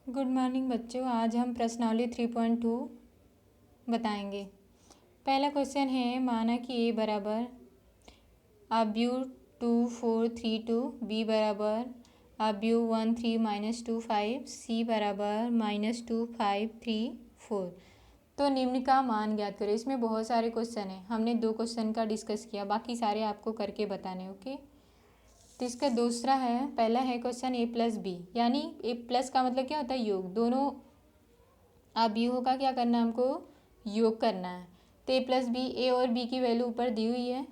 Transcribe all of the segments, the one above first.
Good morning बच्चों। आज हम प्रश्नावली 3.2 बताएंगे। पहला क्वेश्चन है, माना कि ए बराबर आब्यू 2 4 3 2, बी बराबर आब्यू 1 3 -2 5, सी बराबर -2 5 3 4। तो निम्न का मान ज्ञात करें। इसमें बहुत सारे क्वेश्चन हैं, हमने 2 क्वेश्चन का डिस्कस किया, बाकी सारे आपको करके बताने। ओके, तो इसका दूसरा है, पहला है क्वेश्चन ए प्लस बी, यानी ए प्लस का मतलब क्या होता है, योग। दोनों अवयवों का क्या करना है, हमको योग करना है। तो ए प्लस बी, ए और बी की वैल्यू ऊपर दी हुई है।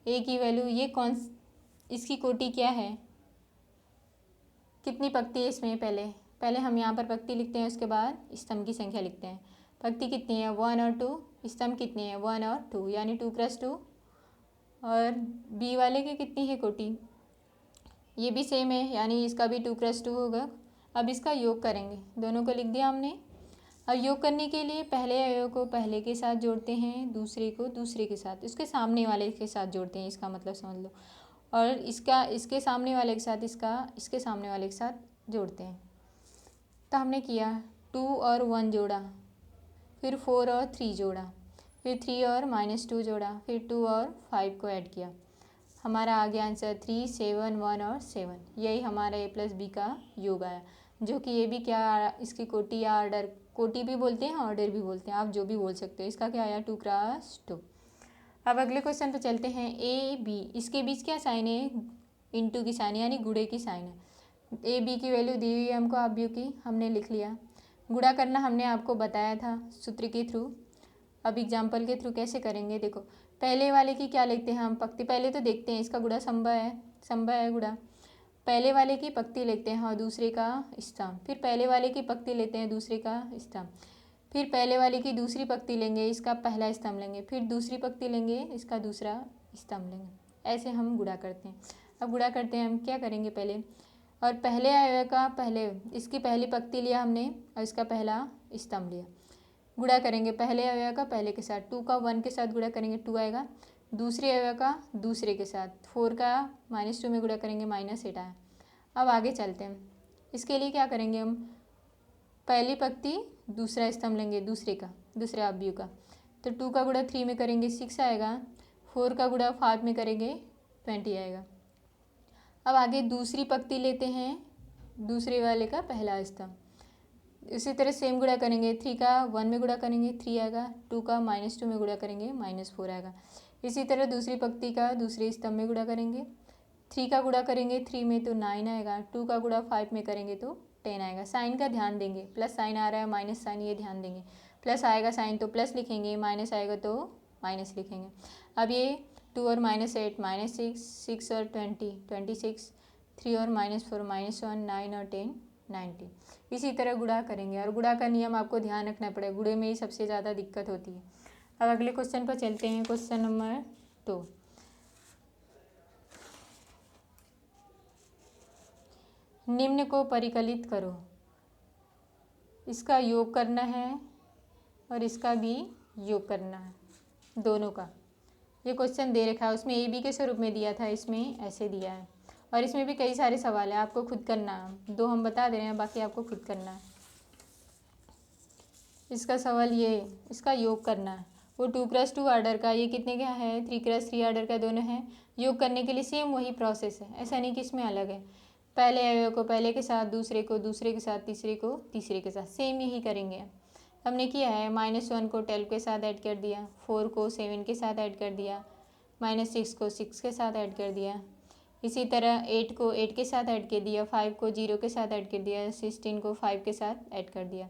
ए की वैल्यू ये कौन, इसकी कोटि क्या है, कितनी पंक्ति है इसमें, पहले हम यहाँ पर पंक्ति लिखते हैं, उसके बाद स्तंभ की संख्या लिखते हैं। पंक्ति कितनी है, 1 और 2, स्तंभ कितनी है, 1 और 2, यानी 2 + 2। और बी वाले की कितनी है कोटि, ये भी सेम है, यानी इसका भी 2 + 2 होगा। अब इसका योग करेंगे, दोनों को लिख दिया हमने। अब योग करने के लिए पहले अवयव को पहले के साथ जोड़ते हैं, दूसरे को दूसरे के साथ, इसके सामने वाले के साथ जोड़ते हैं, इसका मतलब समझ लो। और इसका इसके सामने वाले के साथ, इसका इसके सामने वाले के साथ जोड़ते हैं। तो हमने किया 2 और 1 जोड़ा, फिर 4 और 3 जोड़ा, फिर 3 और -2 जोड़ा, फिर 2 और 5 को ऐड किया। हमारा आ गया आंसर 3 7 1 और 7। यही हमारा ए प्लस बी का योग आया, जो कि ये भी क्या, इसकी कोटि या ऑर्डर, कोटि भी बोलते हैं, ऑर्डर भी बोलते हैं, आप जो भी बोल सकते हो। इसका क्या आया, 2 × 2। अब अगले क्वेश्चन पे चलते हैं। ए बी, इसके बीच क्या साइन है, इंटू की साइन, यानी गुणे की साइन है। ए बी की वैल्यू दी हुई है हमको, आब्यू की, हमने लिख लिया। गुणा करना हमने आपको बताया था सूत्र के थ्रू। अब एग्जाम्पल के थ्रू कैसे करेंगे, देखो। पहले वाले की क्या लिखते हैं हम, पंक्ति। पहले तो देखते हैं इसका गुणा संभव है गुणा। पहले वाले की पंक्ति लेते हैं और दूसरे का स्तंभ, फिर पहले वाले की पंक्ति लेते हैं, दूसरे का स्तंभ, फिर पहले वाले की दूसरी पंक्ति लेंगे, इसका पहला स्तंभ लेंगे, फिर दूसरी पंक्ति लेंगे, इसका दूसरा स्तंभ लेंगे। ऐसे हम गुणा करते हैं। अब गुणा करते हैं हम, क्या करेंगे पहले, और पहले अवयव का पहले, इसकी पहली पंक्ति लिया हमने और इसका पहला स्तंभ लिया। गुणा करेंगे पहले अवयव का पहले के साथ, 2 का 1 के साथ गुणा करेंगे 2 आएगा, दूसरे अवयव का दूसरे के साथ, 4 का -2 में गुणा करेंगे -8 आया। अब आगे चलते हैं। इसके लिए क्या करेंगे हम, पहली पंक्ति दूसरा स्तंभ लेंगे, दूसरे अवयव का। तो 2 का गुणा 3 में करेंगे 6 आएगा, 4 का गुणा 5 में करेंगे 20 आएगा। अब आगे दूसरी पंक्ति लेते हैं, दूसरे वाले का पहला स्तंभ। इसी तरह सेम गुणा करेंगे, 3 का 1 में गुणा करेंगे 3 आएगा, 2 का -2 में गुणा करेंगे -4 आएगा। इसी तरह दूसरी पंक्ति का दूसरे स्तंभ में गुणा करेंगे, 3 का गुणा करेंगे 3 में तो 9 आएगा, 2 का गुणा 5 में करेंगे तो 10 आएगा। साइन का ध्यान देंगे, प्लस साइन आ रहा है, माइनस साइन, ये ध्यान देंगे। प्लस आएगा साइन तो प्लस लिखेंगे, माइनस आएगा तो माइनस लिखेंगे। अब ये 2 और -8 -6, 6 और 20 26, 3 और -4 -1, 9 और 10 90। इसी तरह गुणा करेंगे, और गुणा का नियम आपको ध्यान रखना पड़ेगा, गुणे में ही सबसे ज़्यादा दिक्कत होती है। अब अगले क्वेश्चन पर चलते हैं, क्वेश्चन नंबर 2। निम्न को परिकलित करो, इसका योग करना है और इसका भी योग करना है, दोनों का। ये क्वेश्चन दे रखा है, उसमें ए बी के स्वरूप में दिया था, इसमें ऐसे दिया है। और इसमें भी कई सारे सवाल हैं, आपको खुद करना है। 2 हम बता दे रहे हैं, बाकी आपको खुद करना है। इसका सवाल ये, इसका योग करना है। वो 2 × 2 ऑर्डर का, ये कितने का है, 3 × 3 ऑर्डर का, दोनों हैं। योग करने के लिए सेम वही प्रोसेस है, ऐसा नहीं कि इसमें अलग है। पहले अवयव को पहले के साथ, दूसरे को दूसरे के साथ, तीसरे को तीसरे के साथ, सेम यही करेंगे। हमने किया है, -1 को 12 के साथ ऐड कर दिया, 4 को 7 के साथ ऐड कर दिया, -6 को 6 के साथ ऐड कर दिया। इसी तरह 8 को 8 के साथ ऐड कर दिया, 5 को 0 के साथ ऐड कर दिया, 16 को 5 के साथ ऐड कर दिया,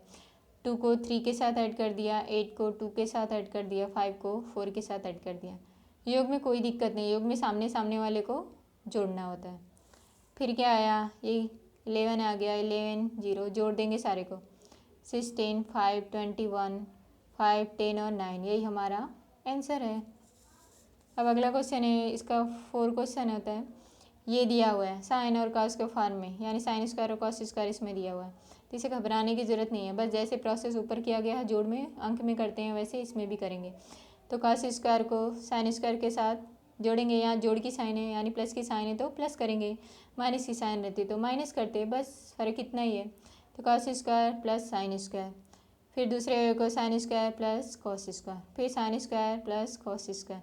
2 को 3 के साथ ऐड कर दिया, 8 को 2 के साथ ऐड कर दिया, 5 को 4 के साथ ऐड कर दिया। योग में कोई दिक्कत नहीं, योग में सामने सामने वाले को जोड़ना होता है। फिर क्या आया, ये 11 आ गया, 11 0 जोड़ देंगे सारे को, 16 5 21 5 10 और 9, यही हमारा आंसर है। अब अगला क्वेश्चन है, इसका 4 क्वेश्चन होता है। ये दिया हुआ है साइन और कॉस के फॉर्म में, यानी साइन स्क्वायर और कॉस स्क्वायर इसमें दिया हुआ है, तो इसे घबराने की ज़रूरत नहीं है। बस जैसे प्रोसेस ऊपर किया गया है जोड़ में अंक में करते हैं, वैसे इसमें भी करेंगे। तो कॉस स्क्वायर को साइन स्क्वायर के साथ जोड़ेंगे, यहाँ जोड़ की साइन है यानी प्लस की साइन है तो प्लस करेंगे, माइनस की साइन रहती तो माइनस करते, बस फ़र्क इतना ही है। तो cos square plus sine square, फिर दूसरे अवयव को sine square plus cos square, फिर sine square plus cos square,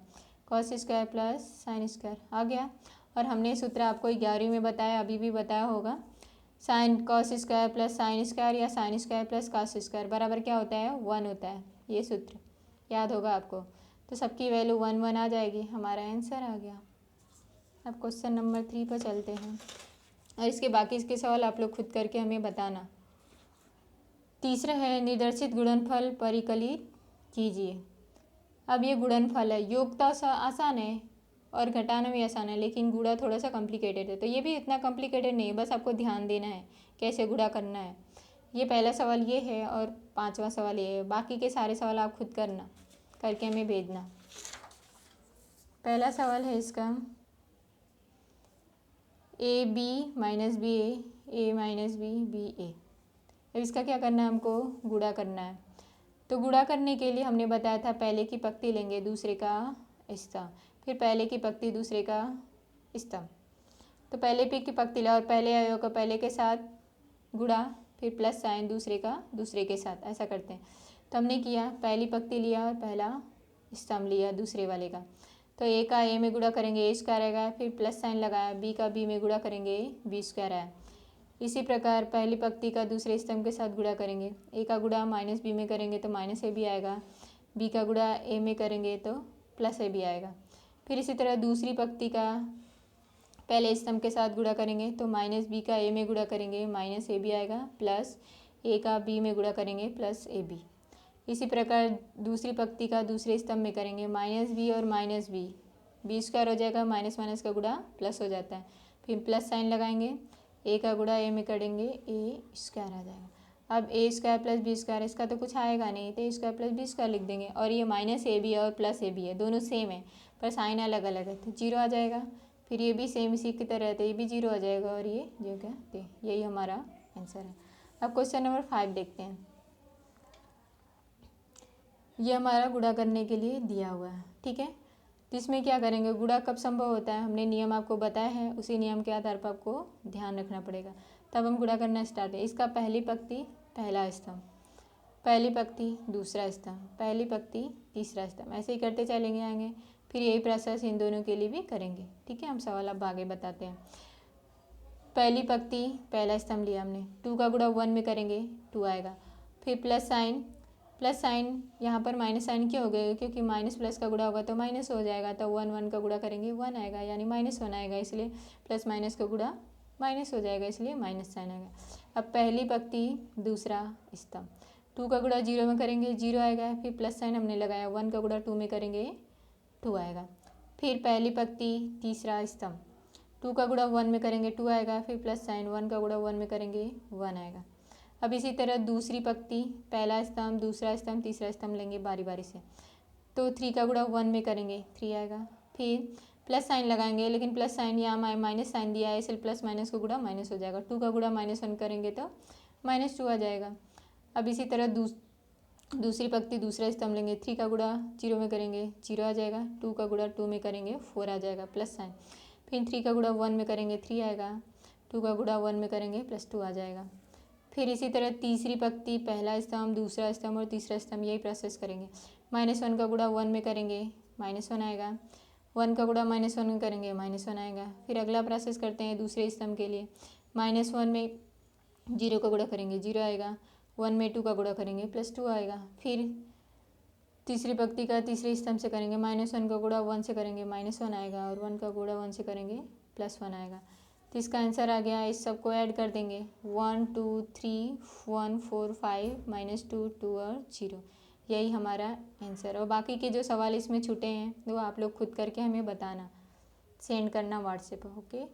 cos square plus sine square आ गया। और हमने सूत्र आपको 11वीं में बताया, अभी भी बताया होगा, sine cos square plus sine square या sine square plus cos square बराबर क्या होता है, 1 होता है। ये सूत्र याद होगा आपको। तो सबकी वैल्यू 1 1 आ जाएगी, हमारा आंसर आ गया। अब क्वेश्चन नंबर 3 पर चलते हैं और इसके बाकी इसके सवाल आप लोग खुद करके हमें बताना। तीसरा है निर्देशित गुणनफल परिकलित कीजिए। अब ये गुणनफल है, योग तो आसान है और घटाना भी आसान है, लेकिन गुणा थोड़ा सा कॉम्प्लिकेटेड है। तो ये भी इतना कॉम्प्लिकेटेड नहीं है, बस आपको ध्यान देना है कैसे गुणा करना है। ये पहला सवाल ये है और 5वां सवाल ये है। बाकी के सारे सवाल आप खुद करना, करके हमें भेजना। पहला सवाल है इसका A B minus B A minus B B A. अब इसका क्या करना है, हमको गुणा करना है। तो गुणा करने के लिए हमने बताया था पहले की पंक्ति लेंगे, दूसरे का स्तंभ, फिर पहले की पंक्ति दूसरे का स्तंभ। तो पहले पे की पंक्ति ला और पहले अवयव को पहले के साथ गुणा, फिर प्लस साइन दूसरे का दूसरे के साथ, ऐसा करते हैं। तो हमने किया, पहली पंक्ति लिया और पहला स्तंभ लिया दूसरे वाले का। तो ए का ए में गुणा करेंगे ए स्क्वायर आएगा, फिर प्लस साइन लगाया, बी का बी में गुणा करेंगे बी स्क्वायर आया। इसी प्रकार पहली पंक्ति का दूसरे स्तंभ के साथ गुणा करेंगे, ए का गुणा माइनस बी में करेंगे तो माइनस ए बी आएगा, बी का गुणा ए में करेंगे तो प्लस ए बी आएगा। फिर इसी तरह दूसरी पंक्ति का पहले स्तंभ के साथ गुणा करेंगे तो माइनस बी का ए में गुणा करेंगे माइनस ए बी आएगा, प्लस ए का बी में गुणा करेंगे प्लस ए बी। इसी प्रकार दूसरी पंक्ति का दूसरे स्तंभ में करेंगे माइनस बी और माइनस बी, बी स्क्वायर हो जाएगा, माइनस माइनस का गुणा प्लस हो जाता है, फिर प्लस साइन लगाएंगे, ए का गुणा ए में करेंगे ए स्क्वायर आ जाएगा। अब ए स्क्वायर प्लस बी स्क्वायर, इसका तो कुछ आएगा नहीं तो ए स्क्वायर प्लस बी स्क्वायर लिख देंगे। और ये माइनस ए बी और प्लस ए बी है, दोनों सेम है पर साइन अलग अलग है, तो जीरो आ जाएगा। फिर ये भी सेम इसी की तरह है तो ये भी जीरो आ जाएगा और ये जो क्या थे, यही हमारा आंसर है। अब क्वेश्चन नंबर 5 देखते हैं। ये हमारा गुणा करने के लिए दिया हुआ है, ठीक है। तो इसमें क्या करेंगे, गुणा कब संभव होता है, हमने नियम आपको बताया है, उसी नियम के आधार पर आपको ध्यान रखना पड़ेगा। तब हम गुणा करना स्टार्ट है। इसका पहली पंक्ति पहला स्तंभ, पहली पंक्ति दूसरा स्तंभ, पहली पंक्ति तीसरा स्तंभ, ऐसे ही करते चलेंगे आएंगे। फिर यही प्रोसेस इन दोनों के लिए भी करेंगे, ठीक है। हम सवाल अब आगे बताते हैं। पहली पंक्ति पहला स्तंभ लिया हमने, 2 का गुणा 1 में करेंगे 2 आएगा, फिर प्लस साइन यहाँ पर माइनस साइन क्यों हो गए, क्योंकि माइनस प्लस का गुणा होगा तो माइनस हो जाएगा, तो 1 1 का गुणा करेंगे 1 आएगा, यानी -1 आएगा, इसलिए प्लस माइनस का गुणा माइनस हो जाएगा, इसलिए माइनस साइन आएगा। अब पहली पंक्ति दूसरा स्तंभ, 2 का गुणा 0 में करेंगे 0 आएगा, फिर प्लस साइन हमने लगाया, 1 का गुणा 2 में करेंगे 2 आएगा। फिर पहली पंक्ति तीसरा स्तंभ, 2 का गुणा 1 में करेंगे 2 आएगा, फिर प्लस साइन 1 का गुणा 1 में करेंगे 1 आएगा। अब इसी तरह दूसरी पंक्ति पहला स्तंभ दूसरा स्तंभ तीसरा स्तंभ लेंगे बारी बारी से, तो 3 का गुणा 1 में करेंगे 3 आएगा, फिर प्लस साइन लगाएंगे, लेकिन प्लस साइन यहाँ माइनस साइन दिया है इसलिए प्लस माइनस का गुणा माइनस हो जाएगा, 2 का गुणा -1 करेंगे तो -2 आ जाएगा। अब इसी तरह दूसरी पंक्ति दूसरा स्तंभ लेंगे, 3 का गुणा 0 में करेंगे 0 आ जाएगा, 2 का गुणा 2 में करेंगे 4 आ जाएगा प्लस साइन, फिर 3 का गुणा 1 में करेंगे 3 आएगा, 2 का गुणा 1 में करेंगे +2 आ जाएगा। फिर इसी तरह तीसरी पंक्ति पहला स्तंभ दूसरा स्तंभ और तीसरा स्तंभ, यही प्रोसेस करेंगे। -1 का गुणा 1 में करेंगे -1 आएगा, 1 का गुणा -1 में करेंगे -1 आएगा। फिर अगला प्रोसेस करते हैं दूसरे स्तंभ के लिए, -1 में 0 का गुणा करेंगे 0 आएगा, 1 में 2 का गुणा करेंगे +2 आएगा। फिर तीसरी पंक्ति का तीसरे स्तंभ से करेंगे, -1 का गुणा 1 से करेंगे -1 आएगा, और 1 का गुणा 1 से करेंगे +1 आएगा। तो इसका आंसर आ गया, इस सबको ऐड कर देंगे 1 2 3 1 4 5 -2 2 और 0, यही हमारा आंसर। और बाकी के जो सवाल इसमें छूटे हैं वो आप लोग खुद करके हमें बताना, सेंड करना व्हाट्सएप पर, ओके।